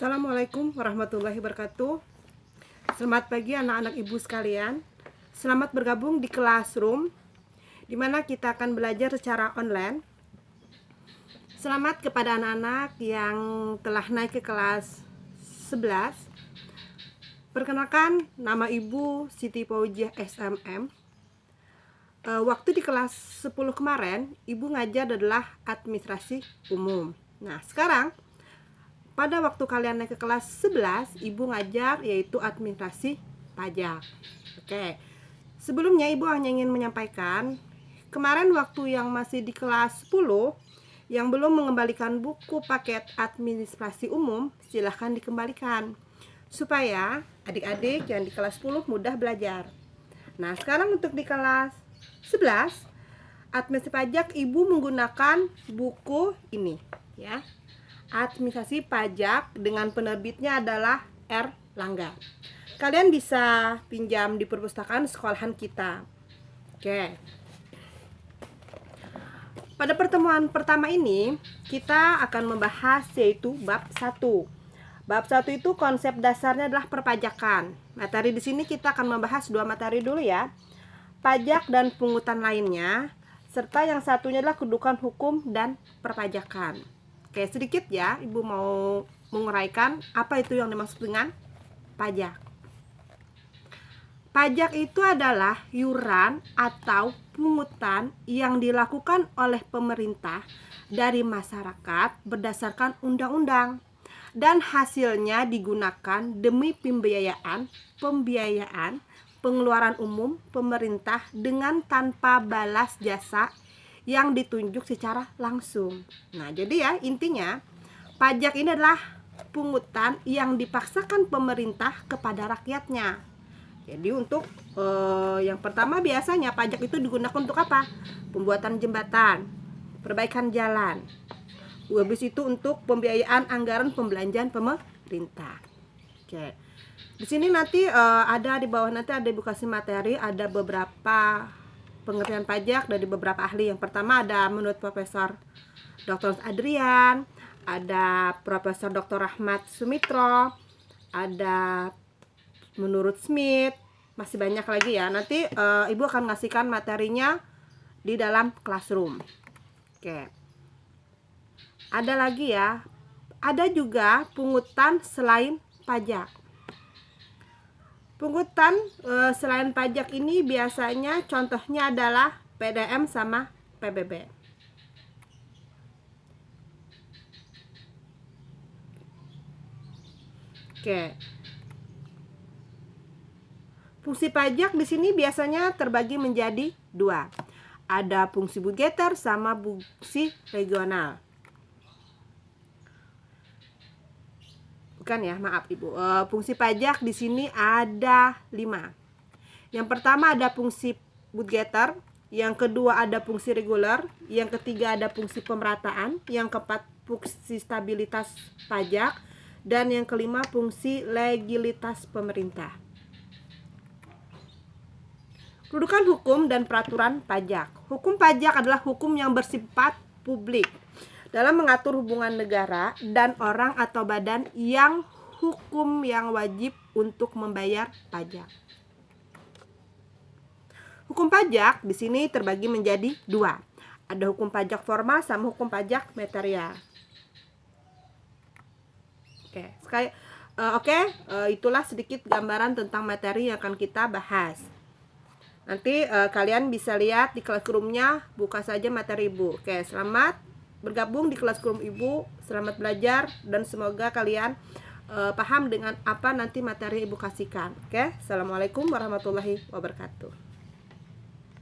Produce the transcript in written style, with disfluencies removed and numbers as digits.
Assalamualaikum warahmatullahi wabarakatuh. Selamat pagi anak-anak ibu sekalian. Selamat bergabung di Classroom, di mana kita akan belajar secara online. Selamat kepada anak-anak yang telah naik ke kelas 11. Perkenalkan, nama ibu Siti Fauziah SMM. Waktu di kelas 10 kemarin, ibu ngajar adalah administrasi umum. Nah, sekarang pada waktu kalian naik ke kelas 11, ibu ngajar yaitu administrasi pajak. Oke. Sebelumnya ibu hanya ingin menyampaikan, kemarin waktu yang masih di kelas 10 yang belum mengembalikan buku paket administrasi umum, silahkan dikembalikan supaya adik-adik yang di kelas 10 mudah belajar. Nah, sekarang untuk di kelas 11 administrasi pajak, ibu menggunakan buku ini ya. Administrasi pajak dengan penerbitnya adalah Erlangga. Kalian bisa pinjam di perpustakaan sekolahan kita. Oke. Pada pertemuan pertama ini, kita akan membahas yaitu bab 1. Bab 1 itu konsep dasarnya adalah perpajakan. Materi di sini kita akan membahas 2 materi dulu ya. Pajak dan pungutan lainnya, serta yang satunya adalah kedudukan hukum dan perpajakan. Oke, sedikit ya, ibu mau menguraikan apa itu yang dimaksud dengan pajak. Pajak itu adalah iuran atau pungutan yang dilakukan oleh pemerintah dari masyarakat berdasarkan undang-undang, dan hasilnya digunakan demi pembiayaan pengeluaran umum pemerintah dengan tanpa balas jasa yang ditunjuk secara langsung. Nah, jadi ya intinya pajak ini adalah pungutan yang dipaksakan pemerintah kepada rakyatnya. Jadi untuk yang pertama biasanya pajak itu digunakan untuk apa? Pembuatan jembatan, perbaikan jalan. Habis itu untuk pembiayaan anggaran pembelanjaan pemerintah. Oke. Di sini nanti ada di bawah nanti ada ibu kasih materi, ada beberapa pengertian pajak dari beberapa ahli. Yang pertama ada menurut Profesor Dr. Adrian, ada Profesor Dr. Rahmat Sumitro, ada menurut Smith, masih banyak lagi ya. Nanti ibu akan ngasihkan materinya di dalam Classroom. Oke. Ada lagi ya. Ada juga pungutan selain pajak. Pungutan selain pajak ini biasanya contohnya adalah PDM sama PBB. Oke. Fungsi pajak di sini biasanya terbagi menjadi 2. Ada fungsi budgeter sama fungsi regional. Bukan ya, maaf ibu. Fungsi pajak di sini ada 5. Yang pertama ada fungsi budgeter, yang kedua ada fungsi reguler, yang ketiga ada fungsi pemerataan, yang keempat fungsi stabilitas pajak, dan yang kelima fungsi legalitas pemerintah. Kedudukan hukum dan peraturan pajak. Hukum pajak adalah hukum yang bersifat publik dalam mengatur hubungan negara dan orang atau badan yang hukum yang wajib untuk membayar pajak. Hukum pajak di sini terbagi menjadi 2. Ada hukum pajak formal sama hukum pajak material. Itulah sedikit gambaran tentang materi yang akan kita bahas. Nanti kalian bisa lihat di Classroom-nya, buka saja materi ibu. Oke, selamat bergabung di Classroom ibu, selamat belajar dan semoga kalian paham dengan apa nanti materi ibu kasihkan. Oke, assalamualaikum warahmatullahi wabarakatuh.